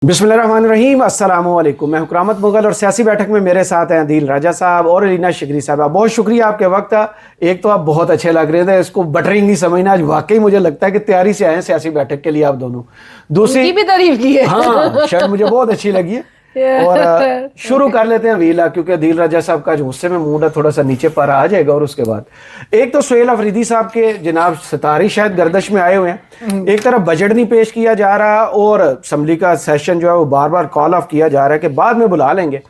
बिस्मिल्लाहिर्रहमानिर्रहीम, अस्सलामुअलैकुम। मैं हुकरामत मुगल और सियासी बैठक में मेरे साथ हैं अदील राजा साहब और अलीना शिगरी साहब। बहुत शुक्रिया आपके वक्त का। एक तो आप बहुत अच्छे लग रहे थे, इसको बटरिंग नहीं समझना, आज वाकई मुझे लगता है कि तैयारी से आए हैं सियासी बैठक के लिए आप दोनों। दूसरी भी तारीफ की है। हाँ, शायद मुझे बहुत अच्छी लगी है। और शुरू कर लेते हैं वीला, क्योंकि अदील राजा साहब का जो गुस्से में मूड है थोड़ा सा नीचे पर आ जाएगा। और उसके बाद एक तो सुहेल अफरीदी साहब के जनाब सितारी शायद गर्दश में आए हुए हैं। एक तरफ बजट नहीं पेश किया जा रहा और असम्बली का सेशन जो है वो बार बार कॉल ऑफ किया जा रहा है कि बाद में बुला लेंगे।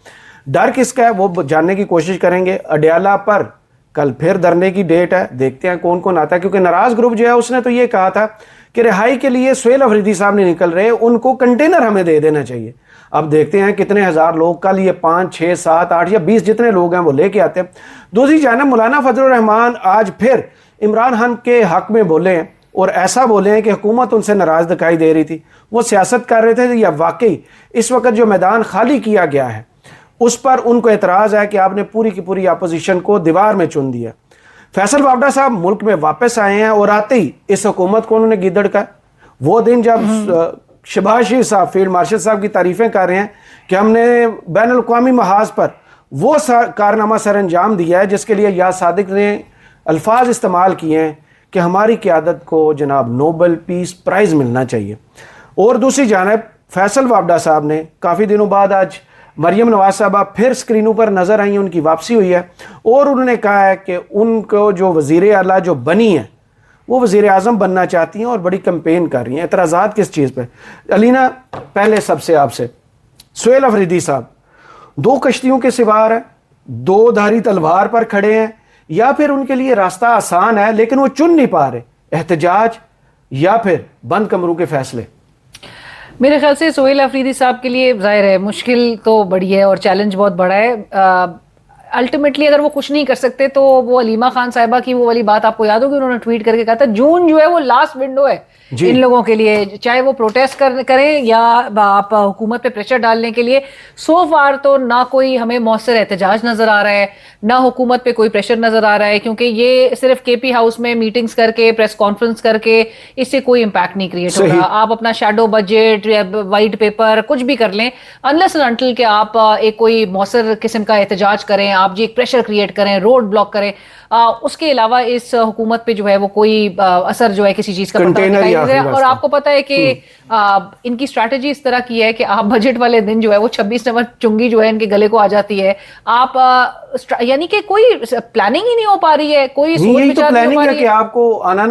डर किसका है वो जानने की कोशिश करेंगे। अडयाला पर कल फिर धरने की डेट है, देखते हैं कौन कौन आता है, क्योंकि नाराज ग्रुप जो है उसने तो ये कहा था कि रिहाई के लिए सुहेल अफरीदी साहब नहीं निकल रहे, उनको कंटेनर हमें दे देना चाहिए। अब देखते हैं कितने हजार लोग, कल ये 5, 6, 7, 8 या 20 जितने लोग हैं वो लेके आते हैं। दूसरी जानब मौलाना फजलुर रहमान आज फिर इमरान खान के हक में बोले हैं और ऐसा बोले हैं कि हुकूमत उनसे नाराज दिखाई दे रही थी, वो सियासत कर रहे थे, या वाकई इस वक्त जो मैदान खाली किया गया है उस पर उनको एतराज़ है कि आपने पूरी की पूरी अपोजिशन को दीवार में चुन दिया। फैसल वावडा साहब मुल्क में वापस आए हैं और आते ही इस हुकूमत को उन्होंने गिदड़ का वो दिन जब शहबाज शरीफ साहब फील्ड मार्शल साहब की तारीफ़ें कर रहे हैं कि हमने बैन अल-अक़वामी महाज पर वो कारनामा सर अंजाम दिया है जिसके लिए या सादिक ने अल्फाज इस्तेमाल किए हैं कि हमारी क़यादत को जनाब नोबल पीस प्राइज़ मिलना चाहिए। और दूसरी जानब फैसल वावडा साहब ने काफ़ी दिनों बाद आज मरियम नवाज साहबा फिर स्क्रीनों पर नज़र आई हैं, उनकी वापसी हुई है और उन्होंने कहा है कि उनको जो वज़ीर आला जो बनी है वो वज़ीर आज़म बनना चाहती हैं और बड़ी कैंपेन कर रही हैं। एतराज़ात किस चीज़ पे? अलीना, पहले सबसे आपसे, सुहेल अफरीदी साहब 2 कश्तियों के सिवार हैं, 2 धारी तलवार पर खड़े हैं, या फिर उनके लिए रास्ता आसान है लेकिन वो चुन नहीं पा रहे, एहतजाज या फिर बंद कमरों के फैसले? मेरे ख्याल से सुहेल अफरीदी साहब के लिए जाहिर है मुश्किल तो बड़ी है और चैलेंज बहुत बड़ा है। अल्टीमेटली अगर वो कुछ नहीं कर सकते तो वो अलीमा खान साहिबा की वो वाली बात आपको याद होगी, उन्होंने ट्वीट करके कहा था जून जो है वो लास्ट विंडो है इन लोगों के लिए, चाहे वो प्रोटेस्ट करें या आप हुकूमत पे प्रेशर डालने के लिए। सो फार तो ना कोई हमें मौसर एहतजाज नजर आ रहा है, ना हुकूमत पे कोई प्रेशर नजर आ रहा है, क्योंकि ये सिर्फ केपी हाउस में मीटिंग्स करके प्रेस कॉन्फ्रेंस करके इससे कोई इम्पैक्ट नहीं क्रिएट हो रहा। आप अपना शैडो बजट या वाइट पेपर कुछ भी कर लें, अनलेस एंड अनटिल के आप एक कोई मौसर किस्म का एहतजाज करें, आप जी एक प्रेशर क्रिएट करें, रोड ब्लॉक करें, उसके अलावा इस हुकूमत पे जो है वो कोई असर जो है किसी चीज का पता नहीं दिखाई दे रहा है। और आपको पता है कि इनकी स्ट्रैटेजी इस तरह की है कि आप बजट वाले दिन जो है वो 26 नंबर चुंगी जो है इनके गले को आ जाती है। आप यानी कि कोई प्लानिंग ही नहीं हो पा रही है, कोई सोच विचार नहीं हो पा रही है कि आपको आना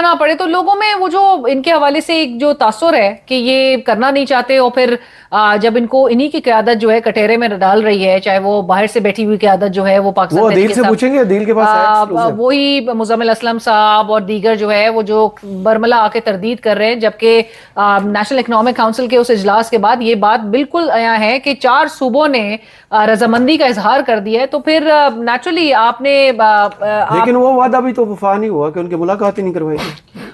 ना पड़े। तो लोगों में वो जो इनके हवाले से एक जो तासुर है कि ये करना नहीं चाहते, और फिर जब इनको इन्हीं की क़यादत जो है कटहरे में डाल रही है, चाहे वो बाहर से बैठी हुई क़यादत जो है वो पाकिस्तान से पूछेंगे, अदील के पास वही मुज़म्मिल असलम साहब और दीगर जो है वो जो बरमला आके तरदीद कर रहे हैं, जबकि नेशनल इकनॉमिक काउंसिल के उस इजलास के बाद ये बात बिल्कुल आया है कि 4 सूबों ने रजामंदी का इजहार कर दिया है। तो फिर नेचुरली आपने लेकिन वो वादा भी तो वफा नहीं हुआ कि उनकी मुलाकात ही नहीं करवाई।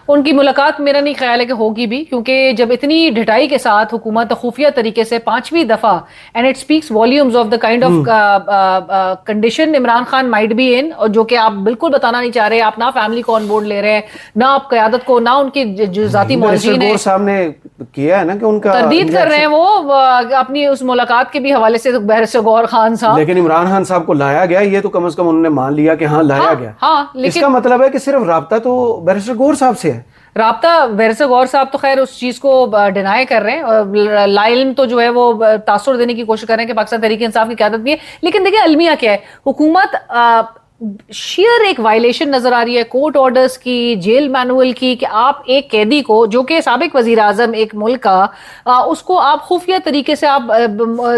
उनकी मुलाकात मेरा नहीं ख्याल है कि होगी भी, क्योंकि जब इतनी ढिठाई के साथ हुकूमत खुफिया तरीके से 5वीं दफा, and it speaks volumes of the kind of condition Imran Khan might be in, और जो कि आप बिल्कुल बताना नहीं चाह रहे, आप ना फैमिली को ऑन बोर्ड ले रहे हैं, ना आप क़यादत को, ना उनकी जो जाती मौजूद है सामने किया है ना कि उनका तरदीद कर रहे हैं वो अपनी उस मुलाकात के भी हवाले से बैरिस्टर गौहर खान साहब। लेकिन इमरान खान साहब को लाया गया, ये तो कम से कम उन्होंने मान लिया कि हाँ लाया गया। हाँ, लेकिन इसका मतलब है कि सिर्फ राब्ता तो बैरिस्टर गौहर साहब से है। राब्ता बैरिस्टर गौहर साहब तो खैर उस चीज को डिनाई कर रहे हैं, और लाइल्म तो जो है वो तासुर देने की कोशिश कर रहे हैं कि पाकिस्तान तहरीक इंसाफ की क़यादत भी है। लेकिन देखिए अलमिया क्या है, हुकूमत शेयर एक वायलेशन नजर आ रही है कोर्ट ऑर्डर्स की, जेल मैनुअल की, कि आप एक कैदी को जो कि साबिक वजीर आजम एक मुल्क का, उसको आप खुफिया तरीके से आप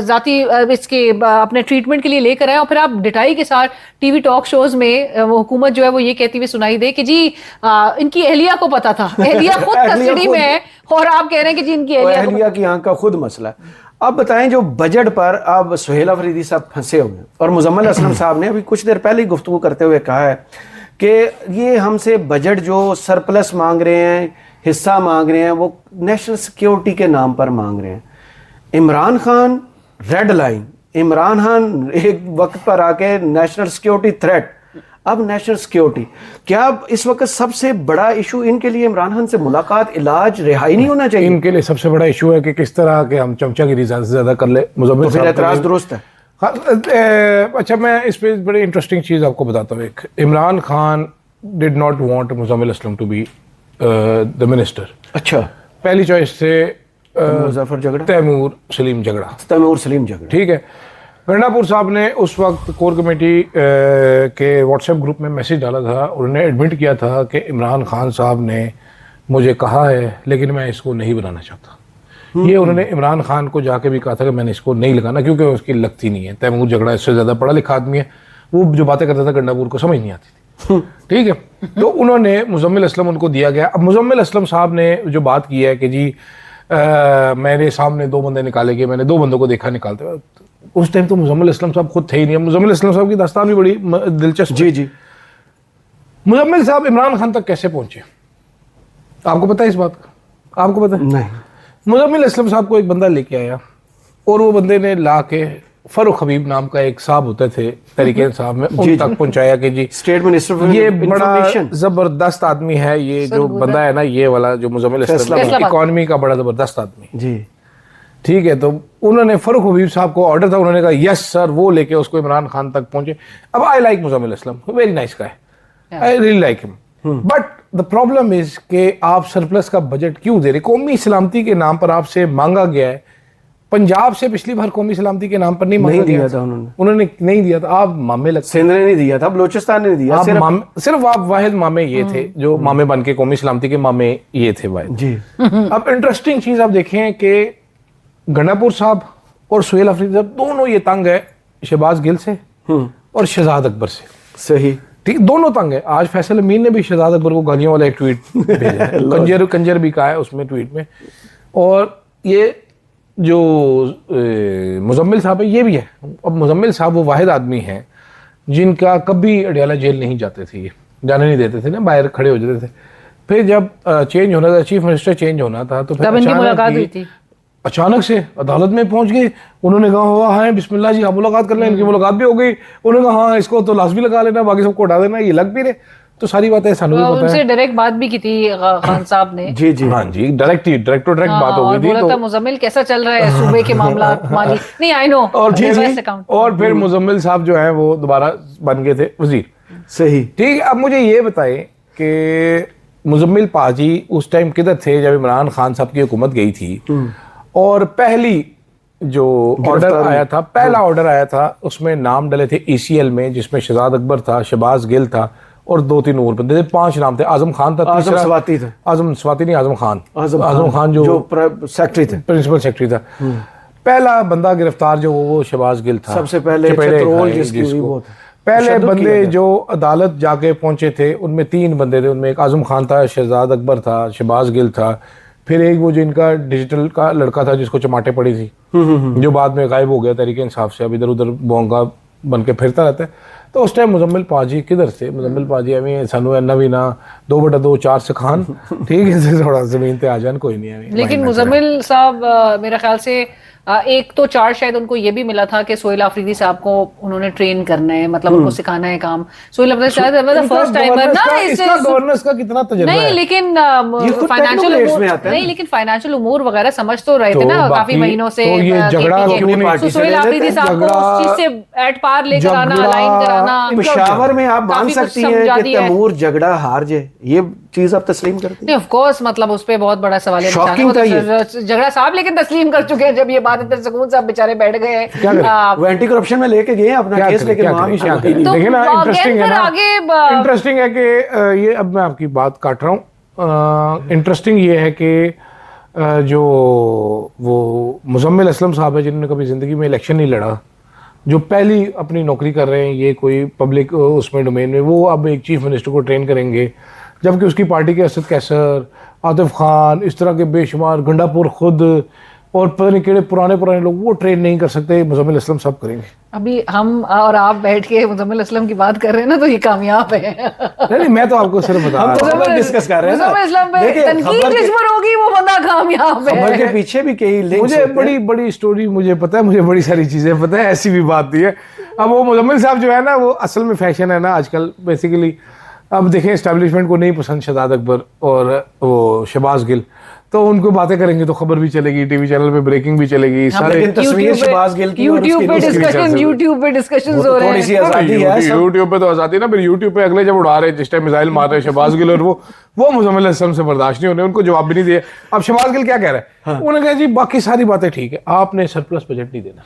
जाती इसके अपने ट्रीटमेंट के लिए लेकर आए, और फिर आप डिटाई के साथ टीवी टॉक शोज में हुकूमत जो है वो ये कहती हुई सुनाई दे कि जी इनकी एहलिया को पता था, एहलिया खुद कस्टडी में है, और आप कह रहे हैं कि जी इनकी एहलिया की यहाँ का खुद मसला है। अब बताएं, जो बजट पर अब सुहेल अफरीदी साहब फंसे हुए, और मुज़म्मिल असलम साहब ने अभी कुछ देर पहले ही गुफ्तगू करते हुए कहा है कि ये हमसे बजट जो सरप्लस मांग रहे हैं, हिस्सा मांग रहे हैं, वो नेशनल सिक्योरिटी के नाम पर मांग रहे हैं। इमरान खान रेड लाइन, इमरान खान एक वक्त पर आके नेशनल सिक्योरिटी थ्रेट, अब नेशनल सिक्योरिटी, क्या इस वक्त सबसे बड़ा इशू इनके लिए इमरान खान से मुलाकात, इलाज, रिहाई नहीं होना चाहिए? इनके लिए सबसे बड़ा इशू है कि किस तरह के हम चमचागिरी ज़्यादा से ज़्यादा कर ले। मुज़म्मिल तो फिर साहब एतराज़ दुरुस्त है। हाँ, अच्छा मैं इस पे बड़ी इंटरेस्टिंग चीज़ आपको बताता हूँ। एक, Imran Khan did not want Muzammil Aslam to be the minister. अच्छा, पहली चॉइस थे मुजफ्फर झगड़ा, तैमूर सलीम झगड़ा, तैमूर सलीम झगड़ा, ठीक है। गंडापुर साहब ने उस वक्त कोर कमेटी के व्हाट्सएप ग्रुप में मैसेज डाला था, उन्होंने एडमिट किया था कि इमरान खान साहब ने मुझे कहा है लेकिन मैं इसको नहीं बनाना चाहता। ये उन्होंने इमरान खान को जाके भी कहा था कि मैंने इसको नहीं लगाना क्योंकि उसकी लगती नहीं है। तैमूर झगड़ा इससे ज़्यादा पढ़ा लिखा आदमी है, वो जो बातें करता था गंडापुर को समझ नहीं आती थी, ठीक है। तो उन्होंने मुज़म्मिल असलम उनको दिया गया। अब मुज़म्मिल असलम साहब ने जो बात की है कि जी मेरे सामने 2 बंदे निकाले गए, मैंने 2 बंदों को देखा निकालते हुए। उस टाइम तो मुज़म्मिल असलम साहब खुद थे ही नहीं। मुज़म्मिल असलम साहब की दास्तान भी बड़ी दिलचस्प। जी जी, मुज़म्मिल साहब इमरान खान तक कैसे पहुंचे, आपको पता है इस बात का? आपको पता है? नहीं। मुज़म्मिल असलम साहब को एक बंदा लेके आया और वो बंदे ने ला के फरूख हबीब नाम का एक साहब होते थे तहरीक साहब में, उन तक पहुंचाया कि जी स्टेट मिनिस्टर ये बड़ा जबरदस्त आदमी है, ये जो बंदा है ना, ये वाला जो मुज़म्मिल असलम, इकॉनमी का बड़ा जबरदस्त आदमी जी, ठीक है। तो उन्होंने फरूख हबीब साहब को ऑर्डर था, उन्होंने कहा यस सर, वो लेके उसको इमरान खान तक पहुंचे। अब I like Muzammil Aslam, very nice guy, I really like him, but the problem is कि आप सरप्लस का बजट क्यों दे रहे? कौमी सलामती के नाम पर आपसे मांगा गया है। पंजाब से पिछली बार कौमी सलामती के नाम पर नहीं मांगा दिया गया था उन्होंने नहीं दिया था। आप मामे लगते, सिंध ने नहीं दिया था, बलोचिस्तान ने नहीं दिया, सिर्फ आप वाहिद मामे ये थे जो मामे बन के कौमी सलामती के मामे ये थे वाहिद जी। अब इंटरेस्टिंग चीज आप देखें कि गंडापुर साहब और सुहेल अफरीदी साहब दोनों ये तंग है शहबाज गिल से और शहजाद अकबर से, सही, ठीक, दोनों तंग है। आज फैसल अमीन ने भी शहजाद अकबर को गालियों वाला एक ट्वीट भेजा है, कंजर भी कहा है उसमें ट्वीट में। और ये जो मुज़म्मिल साहब है ये भी है। अब मुज़म्मिल साहब वो वाहिद आदमी हैं जिनका कभी अडयाला जेल नहीं जाते थे, ये जाने नहीं देते थे ना, बाहर खड़े हो जाते थे। फिर जब चेंज होना था, चीफ मिनिस्टर चेंज होना था, तो फिर मुलाकात हुई थी, अचानक से अदालत में पहुंच गए। उन्होंने कहा हुआ हाँ बिस्मिल्लाह जी, आप मुलाकात कर लें। इनकी मुलाकात भी हो गई। उन्होंने कहा हाँ इसको तो लाश भी लगा लेना, बाकी सबको उठा देना, ये लग भी रहे। तो सारी बातें सानू भी पता है। उनसे डायरेक्ट बात भी की थी खान साहब ने। जी जी, हाँ जी, डायरेक्ट बात हो गई थी। बोला था मुज़म्मिल कैसा चल रहा है सूबे के मामला माली नहीं, आई नो। और फिर मुज़म्मिल साहब जो है वो दोबारा बन गए थे वजीर। सही, ठीक। अब मुझे ये बताएं कि मुज़म्मिल पाजी उस टाइम किधर थे जब इमरान खान साहब की हुकूमत गई थी और पहली जो ऑर्डर आया था, पहला ऑर्डर आया था, उसमें नाम डले थे ECL में, जिसमें शहजाद अकबर था, शहबाज गिल था और 2-3 और बंदे थे। 5 नाम थे। आजम खान था, आजम स्वाति थे, आजम स्वाति नहीं, आजम खान जो सेक्रेटरी थे, प्रिंसिपल सेक्रेटरी था। पहला बंदा गिरफ्तार जो वो शहबाज गिल था, सबसे पहले पहले बंदे जो अदालत जाके पहुंचे थे उनमें 3 बंदे थे। उनमें एक आजम खान था, शहजाद अकबर था, शहबाज गिल था, फिर एक वो जिनका डिजिटल का लड़का था जिसको चमाटे पड़ी थी, जो बाद में गायब हो गया तहरीक इंसाफ से, अब इधर उधर बोंगा बन के फिरता रहता है। तो उस टाइम मुज़म्मिल पाजी किधर से? मुज़म्मिल पाजी हमें सानू इन्ना भी ना 2/2 4 से खान, ठीक है, थोड़ा जमीन पे आ जान कोई नहीं है। लेकिन मुज़म्मिल साहब मेरे ख्याल से एक तो चार्ज शायद उनको ये भी मिला था कि सोहेल अफरीदी साहब को उन्होंने ट्रेन करना है, मतलब उनको सिखाना है काम। सोहेल अफरीदी साहब फर्स्ट टाइमर ना, इसका गवर्नेंस का कितना तजुर्बा है? नहीं लेकिन फाइनेंशियल उमूर नहीं, लेकिन फाइनेंशियल उमूर वगैरह समझ तो रहे थे ना काफी महीनों से। तो ये झगड़ा सोहेल अफरीदी साहब को उस चीज से एट पार लेकर आना, लाइन कराना। पेशावर में आप मान सकती हैं कि तैमूर झगड़ा हार जाए, ये चीज आप तस्लीम करती हैं? ऑफ कोर्स, मतलब उस पे बहुत बड़ा सवाल है। झगड़ा साहब लेकिन तस्लीम कर चुके हैं जब ये बात इधर सुकून साहब बेचारे बैठ गए हैं। वो एंटी करप्शन में लेके गए अपना केस, लेकिन वहां भी देखिए ना, इंटरेस्टिंग है कि ये, अब मैं आपकी बात काट रहा हूँ, इंटरेस्टिंग ये है कि जो वो मुज़म्मिल असलम साहब है जिन्होंने कभी जिंदगी में इलेक्शन नहीं लड़ा, जो पहली अपनी नौकरी कर रहे हैं ये कोई पब्लिक उसमें डोमेन में, वो अब एक चीफ मिनिस्टर को ट्रेन करेंगे, जबकि उसकी पार्टी के असद कैसर, आतिफ खान, इस तरह के बेशुमार, गंडापुर खुद, और पता नहीं केड़े पुराने लोग वो ट्रेन नहीं कर सकते, मुजम्मिल असलम सब करेंगे। अभी हम और आप बैठ के मुजम्मिल असलम की बात कर रहे हैं ना, तो ये कामयाब है। नहीं, मैं तो आपको सिर्फ बता रहा हूं। हम तो डिस्कस कर रहे हैं ना। मुजम्मिल असलम पे देखिए, तनकीद जिस पर होगी वो बंदा कामयाब खबर के है। पीछे भी कई लिंक्स मुझे होते हैं। बड़ी स्टोरी मुझे पता है, मुझे बड़ी सारी चीजें पता है, ऐसी भी बात नहीं है। अब वो मुजम्मिल साहब जो है ना, वो असल में फैशन है ना आजकल बेसिकली। अब देखें, एस्टेब्लिशमेंट को नहीं पसंद शहजाद अकबर और वो शहबाज गिल, तो उनको बातें करेंगे तो खबर भी चलेगी, टीवी चैनल पे ब्रेकिंग भी चलेगी। हाँ, लेकिन तस्वीर शहबाज गिल की और यूट्यूब पे उसकी डिस्कशन, यूट्यूब पे डिस्कशन वो तो हो रहे थोड़ी सी हैं। आजादी है सब। यूट्यूब पे तो आजादी ना, फिर यूट्यूब पे अगले जब उड़ा रहे जिस टाइम मिसाइल मार रहे शहबाज गिल, और वो मुजम्मिल असलम से बर्दाश्त नहीं होने, उनको जवाब भी नहीं दिए। अब शहबाज गिल क्या कह रहे हैं, उन्होंने कहा जी बाकी सारी बातें ठीक है, आपने सरप्लस बजट नहीं देना।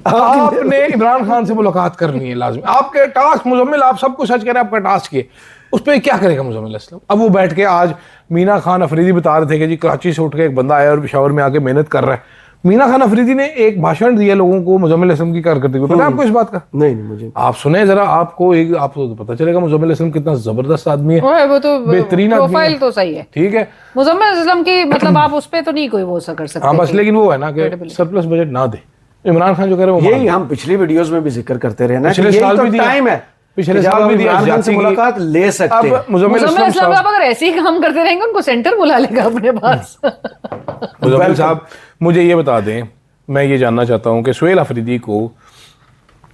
आपने इमरान खान से मुलाकात करनी है लाजमी, आपके टास्क मुजम्मिल, आप सब कुछ सच करें, आपका टास्क है, उस पर क्या करेगा मुजम्मिल असलम। अब वो बैठ के आज मीना खान अफरीदी बता रहे थे कि जी कराची से उठ के एक बंदा आया और पेशावर में आके मेहनत कर रहा है। मीना खान अफरीदी ने एक भाषण दिया लोगों को मुजम्मिल असलम की कारकर्दगी को, पता है आपको इस बात का? नहीं मुझे आप सुने जरा, आपको तो पता चलेगा मुजम्मिल असलम कितना जबरदस्त आदमी है, वो तो बेहतरीन आदमी प्रोफाइल है। तो सही है ठीक है, मुजम्मिल असलम की, मतलब आप उस पे तो नहीं कोई वो सा कर सकते हाँ बस, कि- लेकिन वो है ना कि सरप्लस बजट ना दे। इमरान खान जो कह रहे हैं वो यही हम पिछली वीडियोस में भी जिक्र करते रहे ना, पिछले कि यही साल तो भी दिया। टाइम है, पिछले कि जब साल हम भी दिया, इमरान खान से जाती की- मुलाकात ले सकते हैं। अब मुजम्मिल मुजम्मिल असलम असलम आप अगर ऐसे ही काम करते रहेंगे उनको सेंटर बुला लेगा अपने पास। मुजम्मिल साहब मुझे ये बता दें, मैं ये जानना चाहता हूँ कि सुहेल अफरीदी को,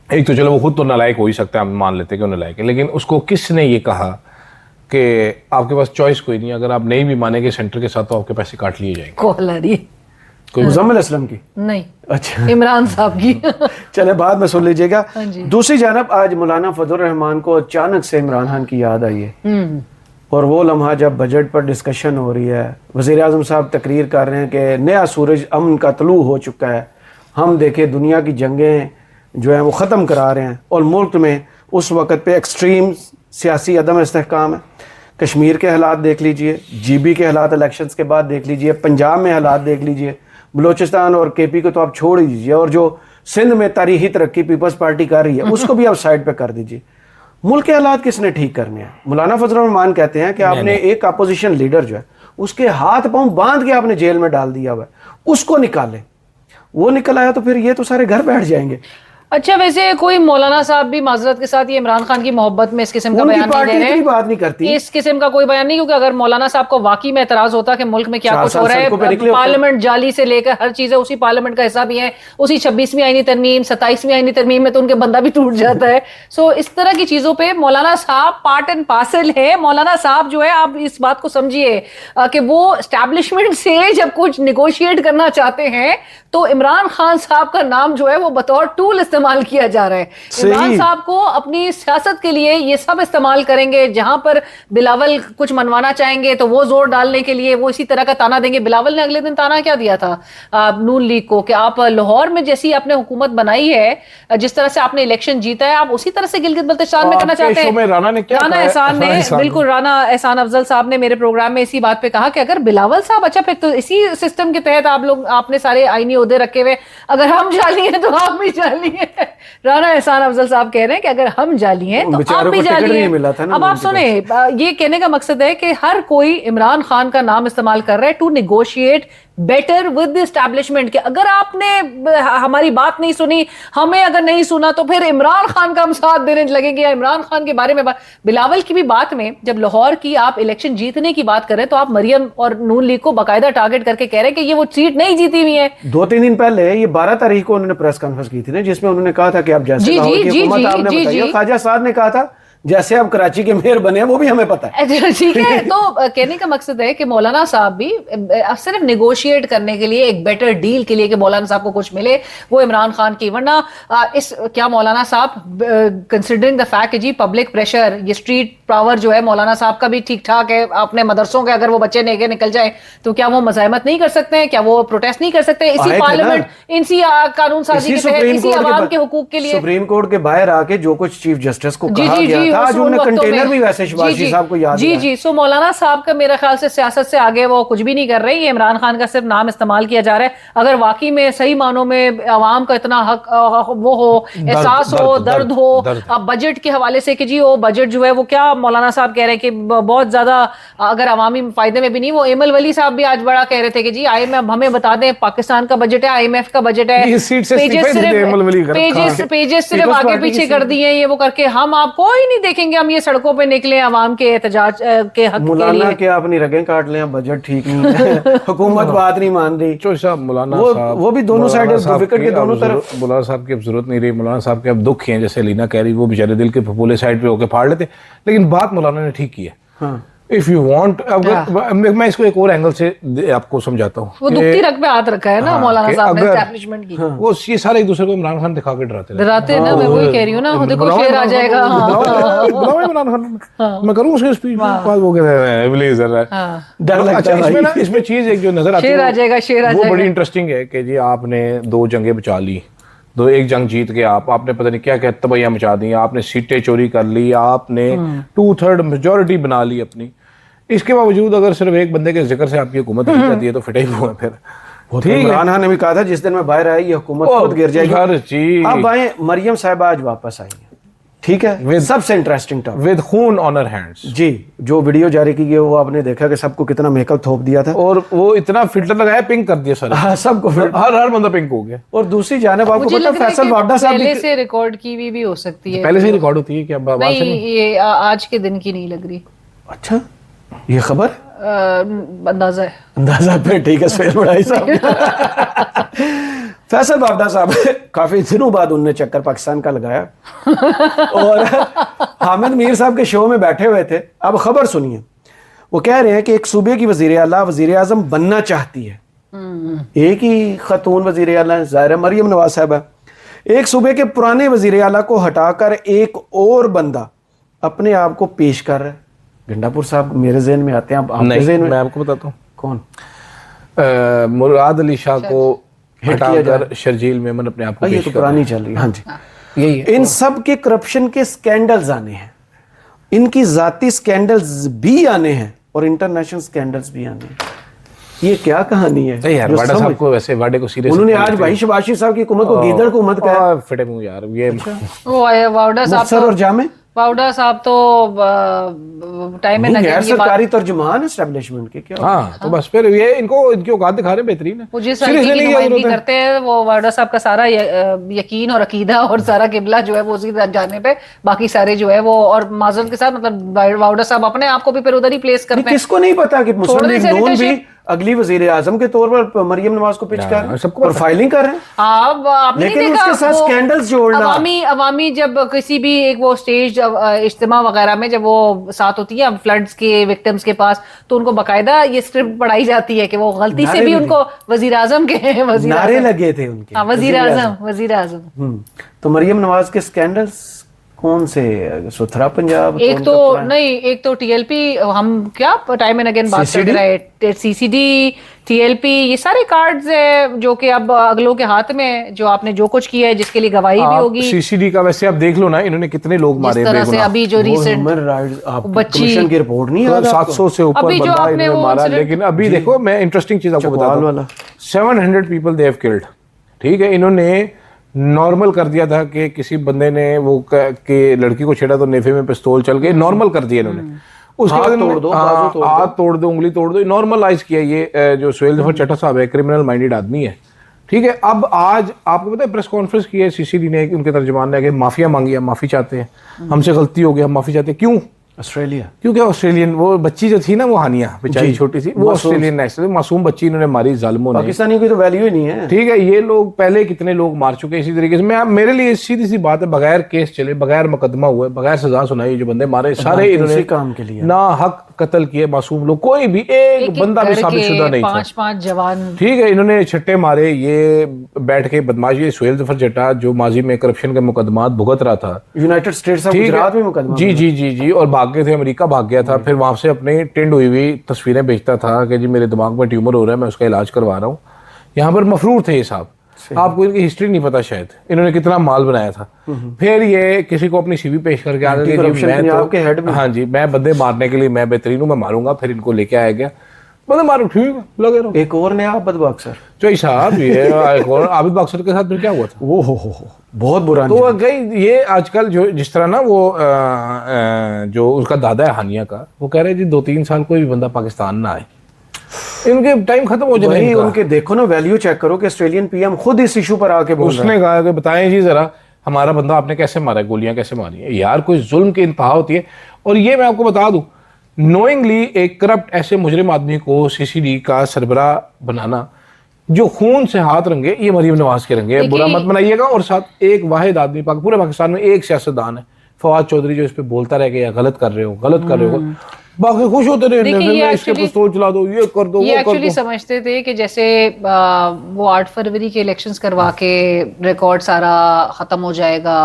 एक तो चलो वो खुद तो नालायक हो ही सकता है, हम मान लेते हैं कि वो नालायक है, लेकिन उसको किसने ये कहा कि आपके पास चॉइस कोई नहीं, अगर आप नहीं भी मानेंगे सेंटर के साथ तो आपके पैसे काट लिए जाएंगे? कॉल आ रही है। कोई मुजम्मिल असलम की? नहीं, अच्छा, इमरान साहब की। चले बाद में सुन लीजिएगा। हाँ जी। दूसरी जानब आज मौलाना फजल रहमान को अचानक से इमरान खान की याद आई है, और वो लम्हा जब बजट पर डिस्कशन हो रही है, वज़ीर आज़म साहब तकरीर कर रहे हैं कि नया सूरज अमन का तलू हो चुका है, हम देखें दुनिया की जंगें जो हैं वो ख़त्म करा रहे हैं, और मुल्क में उस वक़्त पे एक्सट्रीम सियासी अदम इस्तेहकाम है। कश्मीर के हालात देख लीजिए, GB के हालात इलेक्शंस के बाद देख लीजिए, पंजाब में हालात देख लीजिए, बलूचिस्तान और KP को तो आप छोड़ ही दीजिए, और जो सिंध में तारीखी तरक्की पीपल्स पार्टी कर रही है उसको भी आप साइड पे कर दीजिए। मुल्क के हालात किसने ठीक करने हैं? मौलाना फजल रहमान कहते हैं कि आपने एक अपोजिशन लीडर जो है उसके हाथ पांव बांध के आपने जेल में डाल दिया हुआ है, उसको निकाले। वो निकल आया तो फिर ये तो सारे घर बैठ जाएंगे। अच्छा, वैसे कोई मौलाना साहब भी माजरत के साथ ये इमरान खान की मोहब्बत में इस किस्म का उनकी बयान नहीं पार्टी दे रहे इतनी हैं, बात नहीं करती। इस किस्म का कोई बयान नहीं, क्योंकि अगर मौलाना साहब को वाकई में एतराज होता कि मुल्क में क्या 4 कुछ साल हो रहा सड़कों पे है, निकले होते। पार्लियामेंट जाली से लेकर हर चीज है, उसी पार्लियामेंट का हिस्सा भी है, उसी 26वीं आईनी तरमीम 27वीं आईनी तरमीम में तो उनके बंदा भी टूट जाता है। सो इस तरह की चीजों पे मौलाना साहब पार्ट एंड पार्सल है। मौलाना साहब जो है, आप इस बात को समझिए कि वो एस्टैब्लिशमेंट से जब कुछ निगोशिएट करना चाहते हैं तो इमरान खान साहब का नाम जो है वो बतौर टूल इस्तेमाल किया जा रहा है। इमरान साहब को अपनी सियासत के लिए ये सब इस्तेमाल करेंगे, जहां पर बिलावल कुछ मनवाना चाहेंगे तो वो जोर डालने के लिए वो इसी तरह का ताना देंगे। बिलावल ने अगले दिन ताना क्या दिया था नून लीग को कि आप लाहौर में जैसी आपने हुकूमत बनाई है, जिस तरह से आपने इलेक्शन जीता है, आप उसी तरह से गिलगित बल्तिस्तान में करना चाहते हैं। राना ने क्या राना कहा है? एहसान ने, एहसान बिल्कुल राना एहसान अफजल साहब ने मेरे प्रोग्राम में इसी बात पे कहा कि अगर बिलावल साहब, अच्छा फिर तो इसी सिस्टम के तहत आप लोग, आपने सारे आईनी ओहदे रखे हुए, अगर हम जाली हैं तो आप भी जाली हैं। राना एहसान अफजल साहब कह रहे हैं कि अगर हम जाली हैं तो आप बेचारों भी को टिकट जाली नहीं हैं। मिला था ना अब आप उनकी सुने, ये कहने का मकसद है कि हर कोई इमरान खान का नाम इस्तेमाल कर रहा है to negotiate better with the establishment, के अगर आपने हमारी बात नहीं सुनी, हमें अगर नहीं सुना, तो फिर इमरान खान का हम साथ देने लगेंगे या इमरान खान के बारे में बिलावल की भी बात में जब लाहौर की आप इलेक्शन जीतने की बात करें तो आप मरियम और नून लीग को बाकायदा टारगेट करके कह रहे हैं कि ये वो सीट नहीं जीती हुई है। 2-3 दिन पहले, ये 12 तारीख को उन्होंने प्रेस कॉन्फ्रेंस की थी ना, जिसमें उन्होंने कहा था कि आप जैसे जी, लाहौर जी, की जी, हुकूमत जी, आपने जी, बताई, जी। ख्वाजा साहब ने कहा था जैसे आप कराची के मेयर बने हैं वो भी हमें पता है। ठीक है, तो कहने का मकसद है कि मौलाना साहब भी सिर्फ निगोशिएट करने के लिए, एक बेटर डील के लिए कि मौलाना साहब को कुछ मिले, वो इमरान खान की, वरना इस क्या मौलाना साहब कंसिडरिंग द फैक्ट कि जी पब्लिक प्रेशर, ये स्ट्रीट पावर जो है मौलाना साहब का भी ठीक ठाक है, अपने मदरसों के अगर वो बच्चे नेके निकल जाए तो क्या वो मज़ाहमत नहीं कर सकते हैं? क्या वो प्रोटेस्ट नहीं कर सकते? इसी पार्लियामेंट, इसी कानून साजी के तहत, इसी आवाम के हुकूक के लिए सुप्रीम कोर्ट के बाहर आके जो कुछ चीफ जस्टिस को जी कहा जी गया जी, था, आज उन उनने वक्तों कंटेनर में- भी वैसे शबाशी जी, साहब को याद जी दिलाया। जी। सो मौलाना साहब का मेरा ख्याल से सियासत से आगे वो कुछ भी नहीं कर रहे, ये इमरान खान का सिर्फ नाम इस्तेमाल किया जा रहा है। अगर वाकई में सही मानों में आवाम का इतना हक वो हो, एहसास हो, दर्द हो, अब बजट के हवाले से कि जी वो बजट जो है वो क्या मौलाना साहब कह रहे हैं कि बहुत ज्यादा अगर अवामी फायदे में भी नहीं, वो एमल वली साहब भी आज बड़ा कह रहे थे कि जी IMF हमें बता दें, पाकिस्तान का बजट है, IMF का बजट है, ये सीट से इस्तीफा ही दे दे एमल वली का। पेजेस सिर्फ पीपल्स आगे पार्टी पीछे की कर दिए ये वो करके, हम आप कोई नहीं देखेंगे, हम ये सड़कों पे निकले अवाम के एहतजाज के हक के मौलाना लिए। क्या अपनी रगें काट लें, बजट ठीक नहीं है, हुकूमत बात नहीं मान रही। चौधरी साहब मौलाना वो- साहब वो भी दोनों मौलाना साइड साहब विकेट के की दोनों अब तरफ। मौलाना साहब की अब जरूरत नहीं रही, मौलाना साहब के अब दुख ही हैं, जैसे लीना कह रही वो बेचारे दिल के फपूले साइड पे होकर फाड़ लेते, लेकिन बात मौलाना ने ठीक की है। हाँ। इफ यू वांट, मैं इसको एक और एंगल से आपको समझाता हूँ। वो दुखती रग पे हाथ रखा है ना हाँ, मौलाना कि साहब ने अगर- एस्टैब्लिशमेंट की। वो ये सारे एक दूसरे को इमरान खान दिखा के डराते रहते हैं। डराते हैं ना, मैं वही कह रही हूँ ना, देखो बुलाओ शेर आ इमरान जाएगा। खान को, हाँ। बुलाओ इमरान खान, मैं करूँ उसकी स्पीच, बाद वो कहते हैं प्लीज हाँ। डर लगता अच्छा, है इसमें ना भाई। इसमें चीज एक जो नजर आती शेर है आ जाएगा, शेर आ वो जाएगा। बड़ी इंटरेस्टिंग है कि जी आपने 2 जंगें बचा ली, एक जंग जीत के आपने पता नहीं क्या क्या तबाहियां मचा दी, आपने सीटें चोरी कर ली, आपने 2/3 मेजोरिटी बना ली अपनी। इसके बावजूद अगर सिर्फ एक बंदे के जिक्र से आपकी हुकूमत गिर जाती है तो फिटे ही हुआ फिर। वो तो इमरान खान ने भी कहा था जिस दिन मैं बाहर आई ये हुकूमत खुद गिर जाएगी। हर चीज अब आए मरियम साहिबा आज वापस आई है, ठीक है, सबसे इंटरेस्टिंग टॉपिक। विद खून ऑन हर हैंड्स। जी, जो वीडियो जारी की गई वो आपने देखा कि सबको कितना मेकअप थोप दिया था, और वो इतना फिल्टर लगाया, पिंक कर दिया सारे, हाँ, सबको फिर। हर बंदा पिंक हो गया। और दूसरी जानिब आपको मुझे पता लग रहा है फैसल कि वाडा साहब पहले भी से रिकॉर्ड की हुई भी हो सकती है। पहले से ही रिकॉर्ड होती है क्या? बात से नहीं, नहीं। ये आज के दिन की नहीं लग रही। अच्छा, ये खबर अंदाजा है। अंदाजा फिर ठीक है सुहेल बड़ाई साहब। फैसल बावडा साहब काफी दिनों बाद उनने चक्कर पाकिस्तान का लगाया और हामिद मीर साहब के शो में बैठे हुए थे। अब खबर सुनिए, वो कह रहे हैं कि एक सूबे की वजीर आला वजीर आजम बनना चाहती है, एक ही खतून वजीर आला है, ज़ाहिर है मरियम नवाज साहब। एक सूबे के पुराने वजीर आला को हटाकर एक और बंदा अपने आप को पेश कर रहा है। गंडापुर साहब मेरे जहन में आते हैं, आपके नहीं, जहन में मैं आपको बताता हूँ। कौन? मुराद अली शाह को हिट किया जा हटाकर शर्जील मेमन अपने आप को ये पेश तो कर रहा पुरानी चल रही है। हाँ जी, है। यही है। इन सब के करप्शन के स्कैंडल्स आने हैं, इनकी जाती स्कैंडल्स भी आने हैं और इंटरनेशनल स्कैंडल्स भी आने हैं। ये क्या कहानी है? नहीं यार, जो वाडा साहब समझ- को वैसे वाडे को सीरियस उन्होंने आज भाई शबाशी साहब की हुकूमत को गीदड़ को मत कहा। फिटे मुंह यार, ये वो वाउडा साहब मुख्तसर और जामे वाउडा साहब तो टाइम में नहीं, नगीन गैर की बात- सरकारी तर्जुमान एस्टेब्लिशमेंट के क्या? हाँ, तो बस फिर ये इनकी औकात दिखा रहे हैं, बेहतरीन है। मुझे सर Seriously की नहीं नुमाइंदगी जरूरत है। करते हैं वो वाडा साहब का सारा यकीन और अकीदा और सारा किबला जो है वो उसी जाने पे, बाकी सारे जो है वो, और माजूल के साथ मतलब वाडा साहब अपने आप को भी फिर उधर ही प्लेस नहीं, करते हैं। किसको नहीं पता कि मुस्लिम छोड़ लीग दें नून भी सेनेटरशिप। अगली वजीर आजम के तौर पर मरियम नवाज को पिच कर सबको और फाइलिंग कर रहे हैं। आप आपने लेकिन नहीं देखा उसके साथ वो स्कैंडल्स जोड़ना। अवामी जब किसी भी एक वो स्टेज इज्तिमा वगैरह में जब वो साथ होती है फ्लड्स के विक्टिम्स के पास, तो उनको बकायदा ये स्क्रिप्ट पढ़ाई जाती है कि वो गलती से नारे भी लगे। उनको वजीर आजम के वजीर नारे आजम लगे थे उनके। हाँ, वजीर आजम तो मरियम नवाज के स्कैंडल्स कौन से? सुथरा पंजाब एक कौन तो का plan? नहीं, एक तो TLP, हम क्या टाइम एंड अगेन बात कर CCD? रहे हैं, CCD TLP, ये सारे कार्ड्स है जो कि अब अगलों के हाथ में है, जो आपने जो कुछ किया है जिसके लिए गवाही भी होगी। सीसीडी का वैसे आप देख लो ना, इन्होंने कितने लोग जिस मारे तरह से बेगुनाह। अभी जो वो रिसेंट ह्यूमन राइट्स आपकी बच्ची- कमीशन की रिपोर्ट नहीं याद आपको? 700 से ऊपर अभी जो बंदा आपने इन्होंने वो मारा, incident- लेकिन अभी देखो मैं इंटरेस्टिंग चीज आपको चकवाल बताता वाला। हूँ। 700 पीपल दे हैव किल्ड, ठीक है। इन्होंने नॉर्मल कर दिया था कि किसी बंदे ने वो के लड़की को छेड़ा तो नेफे में पिस्तौल चल गए, नॉर्मल कर दिया इन्होंने। उसके हाथ बाद तोड़ इन्होंने दो, बाजू तोड़ दो। हाथ तोड़ दो, उंगली तोड़ दो, नॉर्मलाइज किया। ये जो सुहेल जफर चट्टा साहब है, क्रिमिनल माइंडेड आदमी है, ठीक है। अब आज आपको पता है प्रेस कॉन्फ्रेंस की है CCD ने, उनके तर्जुमान ने कि माफिया मांगी, हम माफी चाहते हैं, हमसे गलती हो गई, हम माफी चाहते हैं। क्यों? ऑस्ट्रेलिया। क्योंकि ऑस्ट्रेलियन वो बच्ची जो थी ना, वो हानिया बेचारी छोटी सी, वो ऑस्ट्रेलियन नेशनल मासूम बच्ची इन्होंने मारी जालिमों ने, पाकिस्तानी की तो वैल्यू ही नहीं है। ठीक है। ये लोग पहले कितने लोग मार चुके हैं इसी तरीके से। मैं मेरे लिए सीधी सी बात है, बगैर केस चले, बगैर मुकदमा हुए, बगैर सजा सुनाई, जो बंदे मारे सारे इन्होंने इसी काम के लिए ना हक कत्ल किए मासूम लोग, कोई भी एक बंदा भी साबितशुदा नहीं था, 5 जवान, ठीक है। इन्होंने छट्टे मारे, ये बैठ के बदमाशी। ये सुहेल जफर चट्टा जो माजी में करप्शन के मुकदमात भुगत रहा था, यूनाइटेड स्टेट्स ऑफ ठीक है। गुजरात में मुकदमा जी जी जी जी, और भाग गए थे, अमेरिका भाग गया था। फिर वहां से अपने टिंड हुई हुई तस्वीरें बेचता था कि जी मेरे दिमाग में ट्यूमर हो रहा है, मैं उसका इलाज करवा रहा हूँ। यहाँ पर मफरूर थे ये साहब। आपको इनकी हिस्ट्री नहीं पता शायद, इन्होंने कितना माल बनाया था। फिर ये किसी को अपनी सीवी पेश करके आ गए कि मैं तो, हाँ जी, मैं बंदे मारने के लिए मैं बेहतरीन हूँ, मैं मारूंगा। फिर इनको लेके आया गया, बंदे मारो, ठीक लगे रहो। एक और नया आबिद बक्सर जो साहब, ये एक और आबिद बक्सर के साथ फिर क्या हुआ था? वो हो बहुत बुरा। तो गई ये आजकल जो जिस तरह ना वो जो उसका दादा है हानिया का, वो कह रहे जी 2-3 साल कोई भी बंदा पाकिस्तान ना आए, इनके टाइम खत्म हो जाए। उनके देखो ना वैल्यू चेक करो कि ऑस्ट्रेलियन पीएम खुद इस इशू पर आके बोल उसने कहा कि बताएं जी जरा हमारा बंदा आपने कैसे मारा है, गोलियां कैसे मारी है। यार कोई जुल्म की इंतहा होती है। और ये मैं आपको बता दूं, नोइंगली एक करप्ट ऐसे मुजरिम आदमी को सीसीडी का सरबराह बनाना जो खून से हाथ रंगे, ये मरीम नवाज के रंगे, बुरा मत बनाइएगा। और साथ एक वाहिद आदमी पूरे पाकिस्तान में एक सियासतदान है फवाद चौधरी, जो इस पे बोलता रह गया गलत कर रहे हो, बाकी खुश होते रहे, इसके पिस्तौल चला दो, ये कर दो, ये एक्चुअली समझते थे कि जैसे वो 8 फरवरी के इलेक्शंस करवा के रिकॉर्ड सारा खत्म हो जाएगा,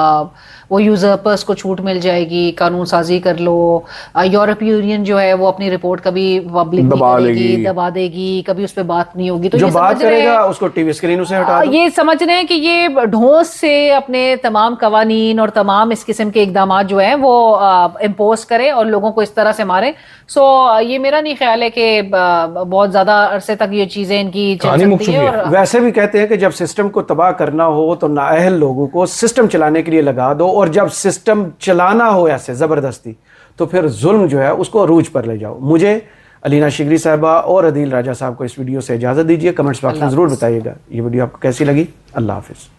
वो यूजर्पर्स को छूट मिल जाएगी, कानून साजी कर लो। यूरोपीय यूनियन जो है वो अपनी रिपोर्ट कभी पब्लिक दबा देगी, कभी उस पर बात नहीं होगी। तो जो बात करेगा उसको टीवी स्क्रीन से हटा दो। ये समझ रहे हैं कि ये ढोस से अपने तमाम कवानीन और तमाम इस किस्म के इकदाम जो हैं वो इम्पोज करें और लोगों को इस तरह से मारें। सो ये मेरा नहीं ख्याल है कि बहुत ज्यादा अरसे तक ये चीजें इनकी चल सकती है। और वैसे भी कहते हैं कि जब सिस्टम को तबाह करना हो तो नाअहल लोगों को सिस्टम चलाने के लिए लगा दो, और जब सिस्टम चलाना हो ऐसे जबरदस्ती तो फिर जुल्म जो है उसको अरूज पर ले जाओ। मुझे, अलीना शिगरी साहबा और अदील राजा साहब को इस वीडियो से इजाजत दीजिए। कमेंट्स बॉक्स में जरूर बताइएगा ये वीडियो आपको कैसी लगी। अल्लाह हाफिज।